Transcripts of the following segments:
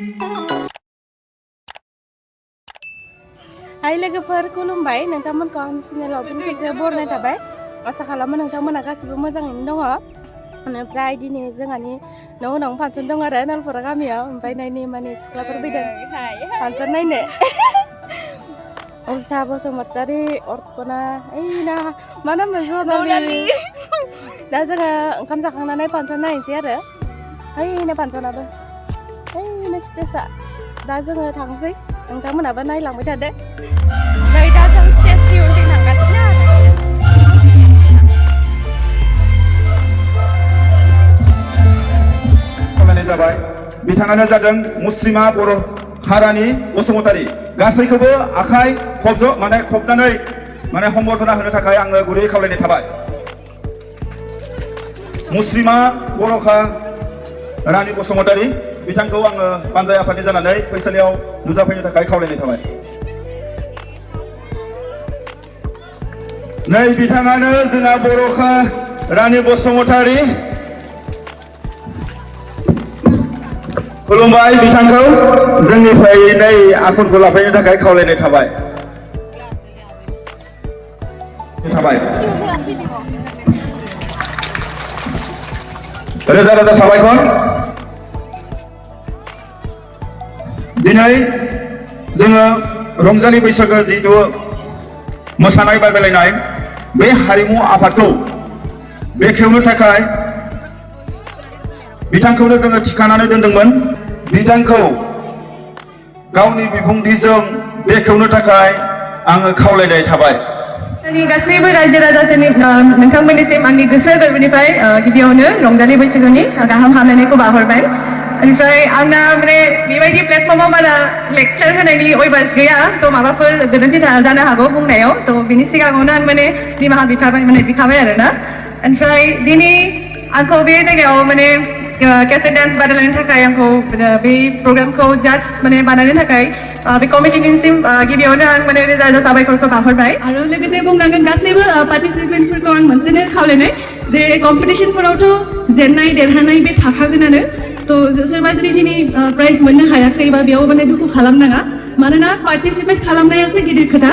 Hai लोगोफोर खुलुमबाय नोंथांमोनखौ आंनि चेनेलाव फिन खेबसे बरायनाय थाबाय आसा खालामो नोंथांमोना गासिबो मोजाङैनो दङ ओमफ्राय दिनै जोंहानि न' उनाव फांसन दं आरो नालफरा गामियाव ओमफ्राय नायनि माने सिख्लाफोर फैदों फांसन नायनो उषा बसुमतारी अर्पना ओइना मा नाम जनालि दा जोङो ओंखाम जाखांनानै फांसन नायनोसै आरो ओइनो फांसनाबो ओइनो स्टेजआ दा जोङो थांसै नोंथांमोनाबो नायलांबाय थादो नै दा जों स्टेजनि उनथिं थांगासिनो खालामनाय जाबाय बिथाङानो जादों मुस्रिमा बर' हारानि बसुमतारी गासैखौबो आखाइ खबनानै सम्बर्धना होनो थाखाय आङो गुरै खावलायनाय थाबाय मुस्रिमा बर'खा रानि बसुमतारी बिथांखौ आङो पान्जाय आफादनि जानानै फैसालियाव नुजाफैनो थाखाय खावलायनाय थाबाय नै बिथाङानो जोंहा बर'खा रानि बसुमतारी खुलुमबाय बिथांखौ जोंनिफ्राय नै आसनखौ लाफैनो थाखाय खावलायनाय थाबाय रोजा रोजा साबायखर दिनै जोङो रंजालि बैसागो जिथु मोसानाय बादायलायनाय बे हारिमु आफादखौ बेखेवनो थाखाय बिथांखौनो जोङो थिखानानै दोनदोंमोन बिथांखौ गावनि बिबुंथिजों बेखेवनो थाखाय आङो खावलायनाय थाबाय गासैबो रायजो राजाफोरनि नोंथांमोननिसिम आंनि गोसो गोरबोनिफ्राय गिबियावनो रंजालि बैसागुनि गाहाम हामलायनायखौ बावहरबाय ओमफ्राय आंना माने बेबायदि प्लेटफर्माव बारा लेक्चार होनायनि अयभास गैया स' माबाफोर गोरोन्थि जानो हागौ बुंनायाव थ' बिनि सिगाङावनो आं माने निमाहा बिखाबाय आरोना ओमफ्राय दिनै आंखौ बे जायगायाव माने केसेट डान्स बादायलायनो थाखाय आंखौ बे प्रग्रामखौ जाज बानायनो थाखाय बे कमिटिनिसिम गिबियावनो आं माने रोजा रोजा साबायखरखौ बावहरबाय आरो लोगोसे बुंनांगोन गासैबो पार्टिसिपेन्टफोरखौ आं मोनसेनो खावलायनाय जे कम्पिटिसनफोरावथ' जेननाय देरहानाय बे थाखागोनानो थ' सोरबा जुदि दिनै प्राइज मोननो हायाखैबा बेयाव माने दुखु खालामनाङा मानोना पार्टिसिपेट खालामनायासो गिदिर खोथा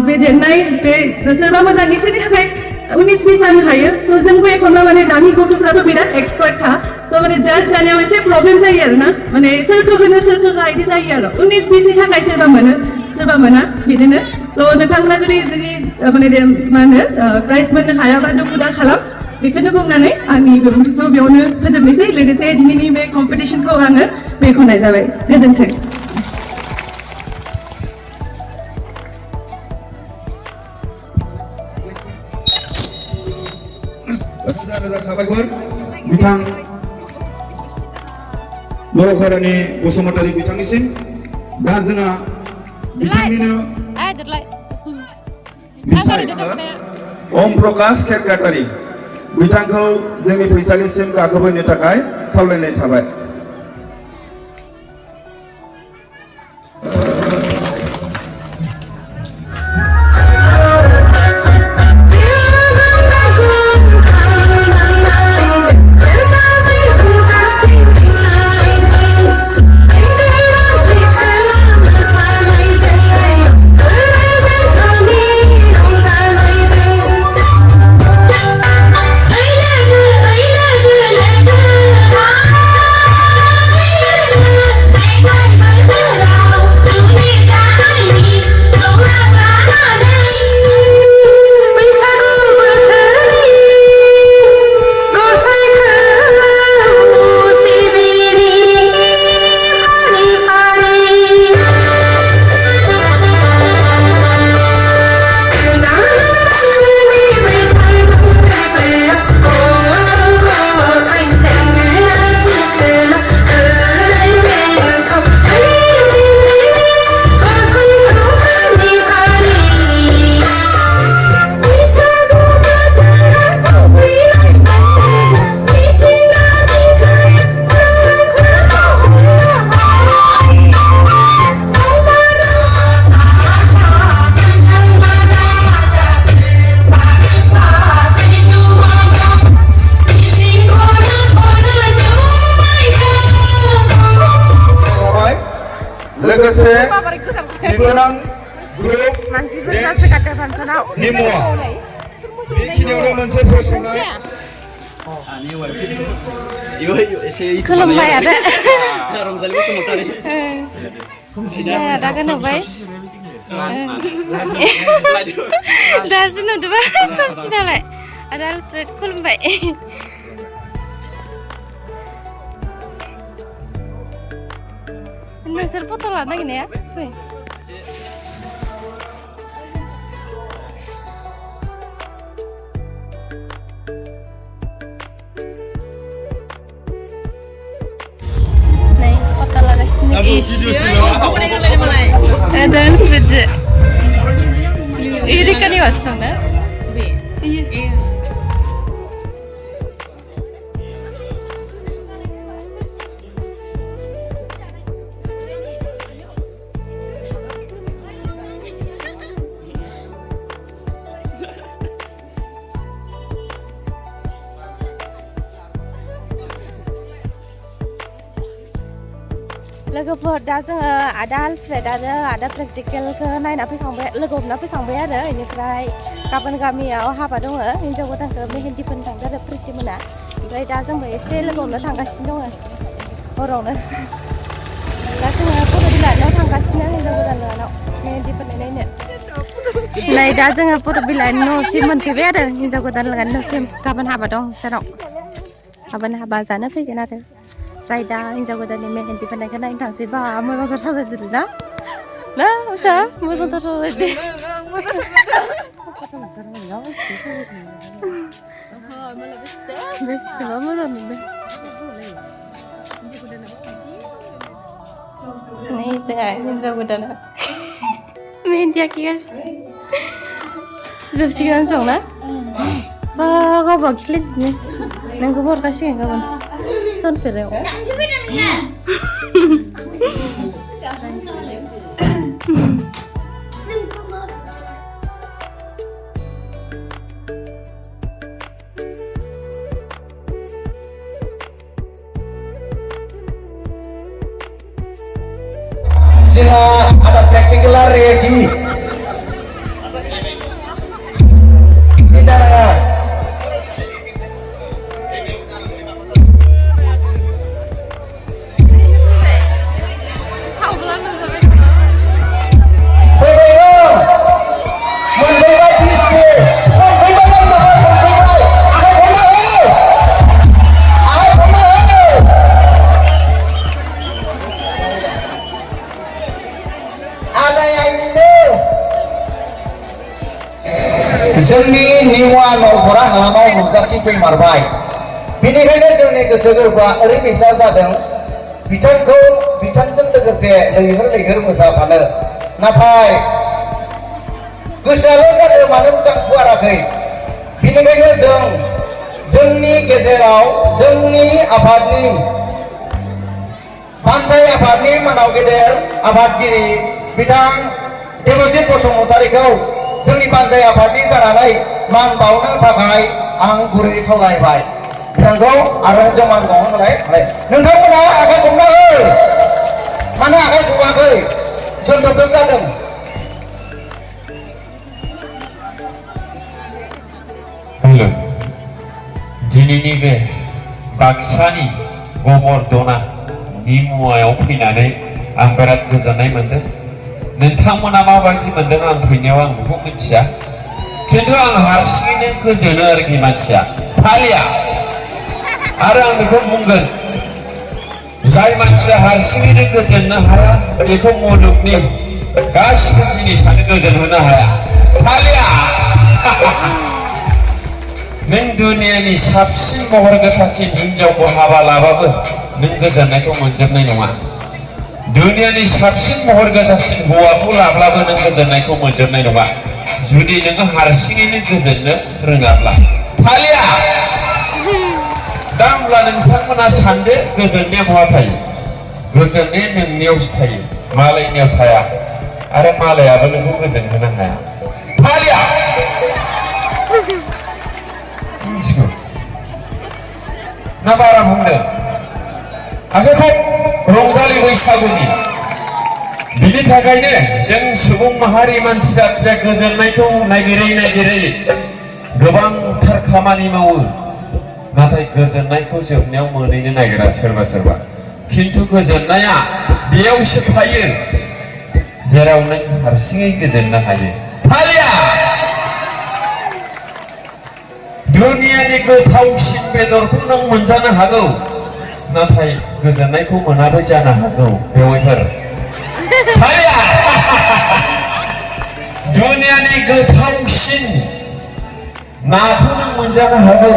बे जेननाय बे सोरबा मोजां इसोरनि थाखाय 19-20 जानो हायो स' जोंबो एखनबा माने दानि गथ'फ्राथ' बिराद एक्सपार्टखा थ' माने जाज जानायाव एसे प्रब्लेम जायो आरो ना माने सोरखौ होनो सोरखौ होआ बिदि जायो आरो 19-20नि थाखाय सोरबा मोनो सोरबा मोना बिदिनो थ' नोंथांमोना जुदि माने मा होनो प्राइज मोननो हायाबा दुखु दा खालाम बेखौनो बुंनानै आंनि बिबुंथिखौ बेयावनो फोजोबनोसै लोगोसे दिनैनि बे कम्पिटिसनखौ आङो बेखेवनाय जाबाय गोजोन्थों रोजा रोजा साबायखर बिथां बर'खा रानि बसुमतारी बिथांनिसिम दा जोंहा बिथांनिनो बिसाय ओम प्रकाश खेरखातारि बिथांखौ जोंनि फैसालिसिम गाखोफैनो थाखाय खावलायनाय थाबाय लोगोसे माबोरै गोजां बिबोनां ग्रुप मानसिफोर जासोगारदों फांसनाव निमुआ बेखिनियावनो मोनसे फोसावनाय खुलुमबाय आदा रंजालि बसुमतारी आदा खोनाबाय दासो नुदोंबा खोमसि नालाय आदा आलफ्रेड खुलुमबाय नोंसोर फट' लानो नागिरनाया फै नै फट' लागासिनो ada Alfred ini kan ya sana iya लोगोफोर दा जोङो आदा आलफ्रेड आरो आदा प्रेक्टिकेलखौ नायना फैखांबाय लोगो हमना फैखांबाय आरो बेनिफ्राय गाबोन गामियाव हाबा दङ हिन्जाव गोदानखौ मेहेन्दिफोरनो थांदों आरो प्रिटिमोना ओमफ्राय दा जोंबो एसे लोगो हमनो थांगासिनो दङ हरावनो दा जोङो फट' बिलाइनाव थांगासिनो हिन्जाव गोदान लानाव मेहेन्दिफोरनो नायनो नै दा जोङो फट' बिलाइनि न'सिम मोनफैबाय आरो हिन्जाव गोदान लागानि न'सिम गाबोन हाबा दं सानाव गाबोन हाबा जानो फैगोन आरो ओमफ्राय दा हिन्जाव गोदाननि मेहेन्दी फोननायखौ नायनो थांसै बा मोजांथार साजायदों ना ना उषा मोजांथार साजायदो बेसेबा मोजां नुदों नै जोंहा हिन्जाव गोदाना मेहेन्दी आखिगासिनो जोबसिगोन संना बा गावबा खिलिदिनो नोंखौबो हरगासिगोन गाबोन सनफेरायाव जोंहा ada practical ready tidak ada जोंनि निवा नलबरा हालामाव नुजाथिफैमारबाय बेनिखायनो जोंनि गोसो गोरबोआ ओरैबायसा जादों बिथांजों लोगोसे लैहोर लैहोर मोसाफानो नाथाय गोसोआल' जादों मानो उदांफुवाराखै बेनिखायनो जोंनि गेजेराव जोंनि आफादनि पान्जाय आफादनि मानाव गेदेर आफादगिरि बिथां देबजित बसुमतारीखौ जोंनि पान्जाय आफादनि जानानै मान बावनो थाखाय आं गुरै खावलायबाय बिथांखौ आरो जमान बावहोलाय नोंथांमोना आखाइ खबना हो मानो आखाइ खबाखै जोंबो जादों हेलो दिनैनि बे बाक्सानि गबरदना निमुवायाव फैनानै आं बिराद गोजोननाय मोनदों नोंथांमोना माबायदि मोनदों आं फैनायाव आं बेखौ मिथिया खिन्थु आं हारसिङैनो गोजोनो आरोखि मानसिया फालिया आरो आं बेखौ बुंगोन जाय मानसिया हारसिङैनो गोजोननो हाया बेखौ मुलुगनि गासिबो जिनिसानो गोजोन होनो हाया फालिया नों दुनियानि साबसिन महर गोसासिन हिनजावखौ हाबा लाबाबो नों गोजोननायखौ मोनजोबनाय नङा दुनियानि साबसिन महर गोसासिन हौवाखौ लाब्लाबो नों गोजोननायखौ मोनजोबनाय नङा जुदि नोङो हारसिङैनो गोजोननो रोङाब्ला फालिया दा होमब्ला नोंथांमोना सानदो गोजोननाया बहा थायो गोजोननाया नोंनियावसो थायो मालायनियाव थाया आरो मालायाबो नोंखौ गोजोन होनो हाया फालिया ना बारा बुंदों आखाइखौ रंजालि बैसागुनि बिनि थाखायनो जों सुबुं माहारि मानसिया फिसा गोजोननायखौ नागिरै गोबांथार खामानि मावो नाथाय गोजोननायखौ जोबनायाव मोनहैनो नागिरा सोरबा सोरबा खिन्थु गोजोननाया बेयावसो थायो जेराव नों हारसिङै गोजोननो हायो थालिया दुनियानि गोथावसिन बेदरखौ नों मोनजानो हागौ नाथाय गोजोननायखौ मोनाबो जानो हागौ बेवहायफोर थालिया दुनियानि गोथावसिन नाखौ नों मोनजानो हागौ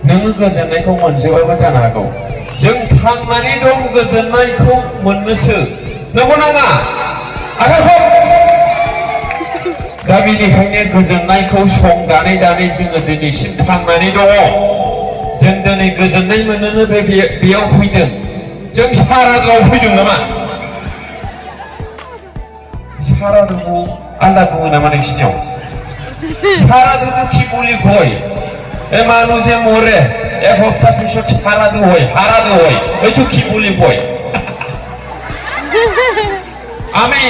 नोङो गोजोननायखौ मोनजोबाबो जानो हागौ जों थांनानै दं गोजोननायखौ मोननोसो नंगौ नाङा आखाइखौ दा बेनिखायनो गोजोननायखौ सम दानै जोङो दिनैसिम थांनानै दङ जों दिनै गोजोननाय मोननोनो बेयाव फैदों जों सारादुआव फैदों नामा सारादुखौ आलदा बुङो नामा नोंसिनियाव सारादु तो কি বলি কই এ মানুষে মরে এক হপ্তা পিছত সারাদু হয় এইটো কি বলি কই আমি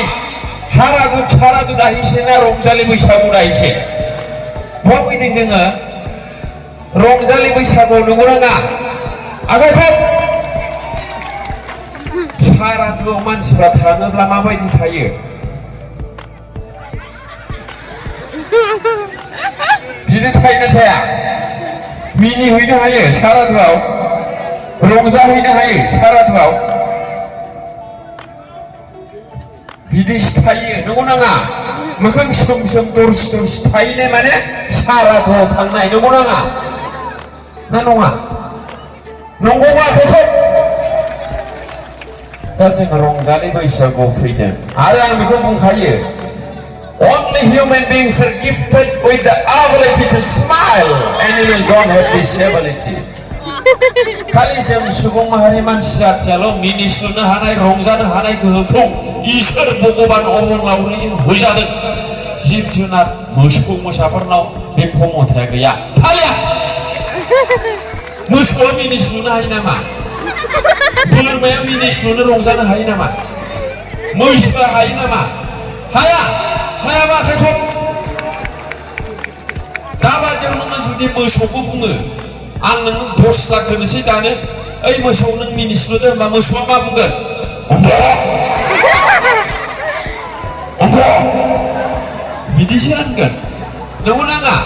সারাদু আহিছে না রংজালি बैसागु আহিছে बबेनि जोङो रंजालि बैसागु नंगौ ना आखाइखौ सारादुआव मानसिफ्रा थाङोब्ला माबायदि थायो बिदि थायनो थाया मिनिहैनो हायो सारादुआव रंजाहैनो हायो सारादुआव बिदिसो थायो नंगौ नाङा मोखां सोम दरसि थाहैनाय माने सारादुआव थांनाय नंगौ नाङा ना नङा नंगौबा आखाइखौ दा जों रंजालि बैसागुआव फैदों आरो आं बेखौ बुंखायो Only human beings are gifted with the ability to smile. Animals don't have this ability. खालि जों सुबुं माहारि मानसि जाथियाल' मिनिस्लुनो हानाय रंजानो हानाय गोहोखौ इसोर भगबान अबंलावरिजों होजादों जिब जुनार मोसौ मोसाफोरनाव बे क्षमताया गैया थालिया मोसौआ मिनिस्लुनो हायो नामा बोरमाया मिनिस्लुनो रंजानो हायो नामा मैसोआ हायो नामा हाया हायाबा आखाइखौ दाबादियाव नोङो जुदि मोसौखौ बुङो आं नोंनो 10 लाख होनोसै दानो ओइ मोसौ नों मिनिस्लुदो होनबा मोसौआ मा बुंगोन बिदिसो होनगोन नंगौ नाङा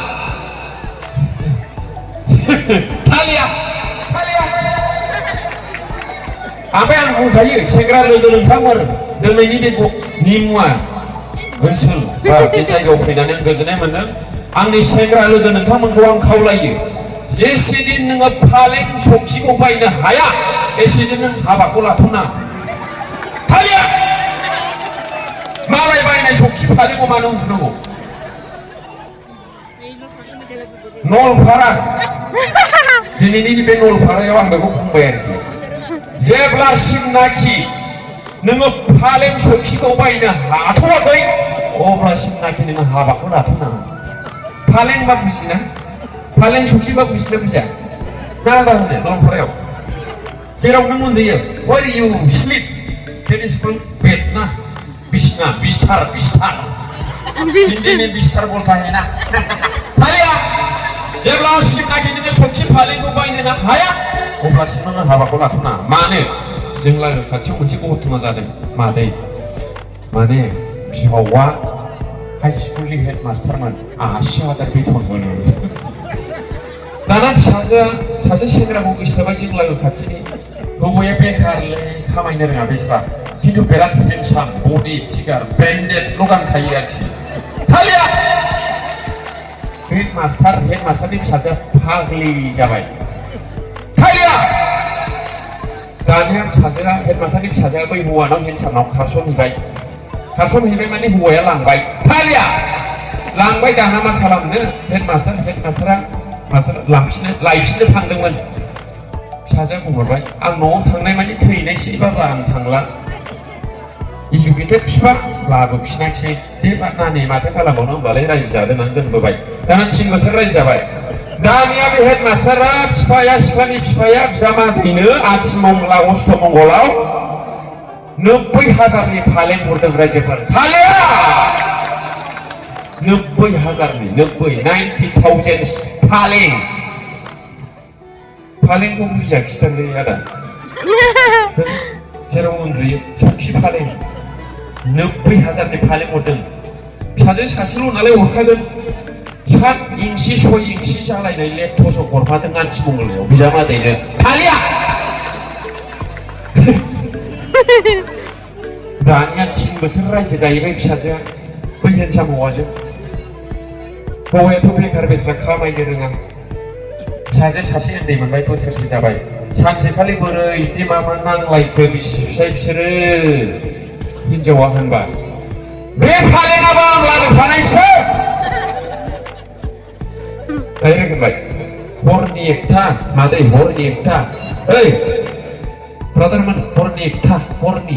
थालिया ओमफ्राय आं बुंखायो सेंग्रा लोगो नोंथांमोन दिनैनि बे निमुवा ओनसोल बा बे जायगायाव फैनानै आं गोजोननाय मोनदों आंनि सेंग्रा लोगो नोंथांमोनखौ आं खावलायो जेसेदिन नोङो फालें सखिखौ बायनो हाया एसेदिन नों हाबाखौ लाथ'ना थालिया मालाय बायनाय सखि फालेंखौ मानो उन्दुनांगौ नलपारा दिनैनि बे नलपारायाव आं बेखौ बुंबाय आरोखि जेब्लासिमनाखि नोङो फालें सखिखौ बायनो हाथ'वाखै अब्लासिमनाखि नोङो हाबाखौ लाथ'नाङा फालें बा बुजिना फालें सखि बा बुजिना बुजिया ना आलादा होनो नलपारायाव जेराव नों उन्दुयो where you sleep that is called bed ना बिसना बिस्तार हिन्दी में बिस्तार बोलता है ना थालिया जेब्लासिमनाखि नोङो सखि फालेंखौ बायनो हाया अब्लासिम नोङो हाबाखौ लाथ'नाङा मानो जों लागो खाथियाव मोनसे घटना जादों मादै माने बिहावा हाई स्कुलनि हेडमास्टारमोन 80,000 बेथन मोनो दाना फिसाजोआ सासे सेंग्राखौ गोसोथोबाय जों लागो खाथिनि हौवाया बेखारलै खामायनो रोङा बेस्रा खिन्थु बिराद हेन्डसाम बडि फिगार ब्रेन्डेडल' गानखायो आरोखि थालिया हेडमास्टारनि फिसाजोआ फाग्लि जाबाय थालिया दानिया फिसाजोआ हेडमास्टारनि फिसाजोआ बै हौवानाव हेन्डसामनाव खारसनहैबाय माने हौवाया लांबाय थालिया लांबाय दाना मा खालामनो हेडमास्टारा लायफिननो थांदोंमोन फिसाजोआ बुंहरबाय आं न'आव थांनाय माने थैनायसैबाबो आं थांला इजुकेटेड बिफा लाबोफिनाखिसै बे नानि माथो खालामबावनो होनबालाय रायजो जादों होननानै दोनबोबाय दाना 3 बोसोर रायजो जाबाय दानिया बे हेडमास्टारा बिफाया सिख्लानि बिफाया बिजामादैनो आथिमंगला अष्टमंगलाव 90,000नि फालें हरदों रायजोफोर थालिया 90,000नि 90,000 फालें फालेंखौ बुजियाखिसै आदा जेराव उन्दुयो सखि फालें 90,000नि फालें हरदों फिसाजो सासेल' नालाय हरखागोन 7 इंसि 6 इंसि जालायनाय लेपटप हरफादों आथिमंगलायाव बिजामादैनो थालिया दानिया 3 बोसोर रायजो जाहैबाय फिसाजोआ बै हेन्डसाम हौवाजों हौवायाथ' बेखार बेस्रा खामायनो रोङा फिसाजो सासे उन्दै मोनबाय बोसोरसे जाबाय सानसेखालि बोरै इदि मामा नांलायखो बिसि फिसाय बिसोरो हिनजावा होनबा बे फालेङाबो आं लाबोफानायसो डाइरेक्ट होनबाय हरनि 1था मादै हरनि 1था ओइ ब्रादारमोन हरनि 1था हरनि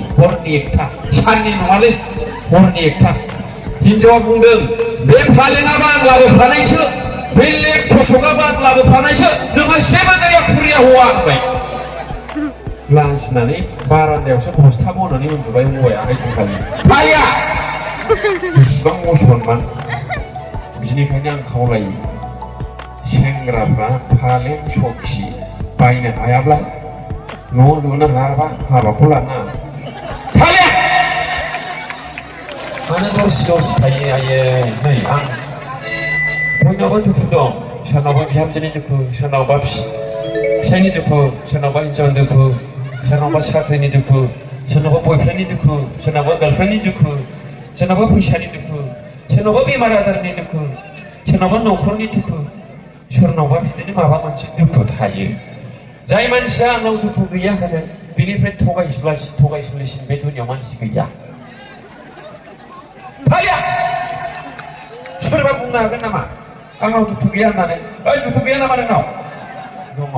1था साननि नङालै हरनि 1था हिनजावा बुंदों बे फालेङाबो आं लाबोफानायसो बे लेपटपआबो आं लाबोफानायसो नोंहा जेबो गैया खुरिया हौवा होनबाय लाजिनानै बारान्दायावसो बस्था बनानै उन्दुबाय हौवाया आइथिंखालि फालिया बेसेबां असनमान बिनिखायनो आं खावलायो सेंग्राफ्रा फालें सखि बायनो हायाब्ला न' लुनो हायाबा हाबाखौ लाना फालिया मानो दरसि दरसि थायो आयै नै आं बयनावबो दुखु दं सोरनावबा बिहामजोनि दुखु सोरनावबा फिसायनि दुखु सोरनावबा हिनजावनि दुखु सोरनावबा साख्रिनि दुखु सोरनावबा बयफ्रेन्डनि दुखु सोरनावबा गार्लफ्रेन्डनि दुखु सोरनावबा फैसानि दुखु सोरनावबा बेमार आजारनि दुखु सोरनावबा न'खरनि दुखु सोरनावबा बिदिनो माबा मोनसे दुखु थायो जाय मानसिया आंनाव दुखु गैया होनो बिनिफ्राय थगायसुलिसिन बे दुनियाव मानसि गैया फालिया सोरबा बुंनो हागोन नामा आंनाव दुखु गैया होननानै ओइ दुखु गैया नामा नोंनाव दङ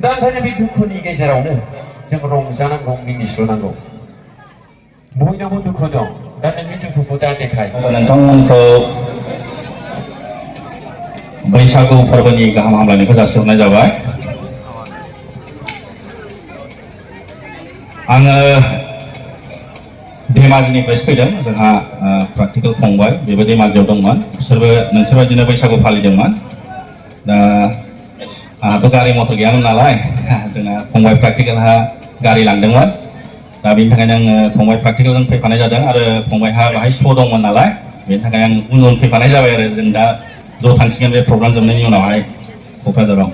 दा ओंखायनो बे दुखुनि गेजेरावनो जों रंजानांगौ मिनिस्लुनांगौ बयनावबो दुखु दं दा नोंनि दुखुखौ दा देखाय नोंथांमोनखौ बैसागु फोरबोनि गाहाम हामलायनायखौ जासिहरनाय जाबाय आङो धेमाजिनिफ्रायसो फैदों जोंहा प्रेक्टिकेल फंबाय बेबो धेमाजियाव दंमोन बिसोरबो नोंसोरबायदिनो बैसागु फालिदोंमोन दा आंहाथ' गारि मटर गैयामोन नालाय जोंना फंबाय प्रेक्टिकेलहा गारि लांदोंमोन दा बेनि थाखायनो आङो फंबाय प्रेक्टिकेलजों फैफानाय जादों आरो फंबायहा बाहाय श' दंमोन नालाय बेनि थाखाय आं उन फैफानाय जाबाय आरो जों दा ज' थांसिगोन बे प्रग्राम जोबनायनि उनावहाय क'क्राझाराव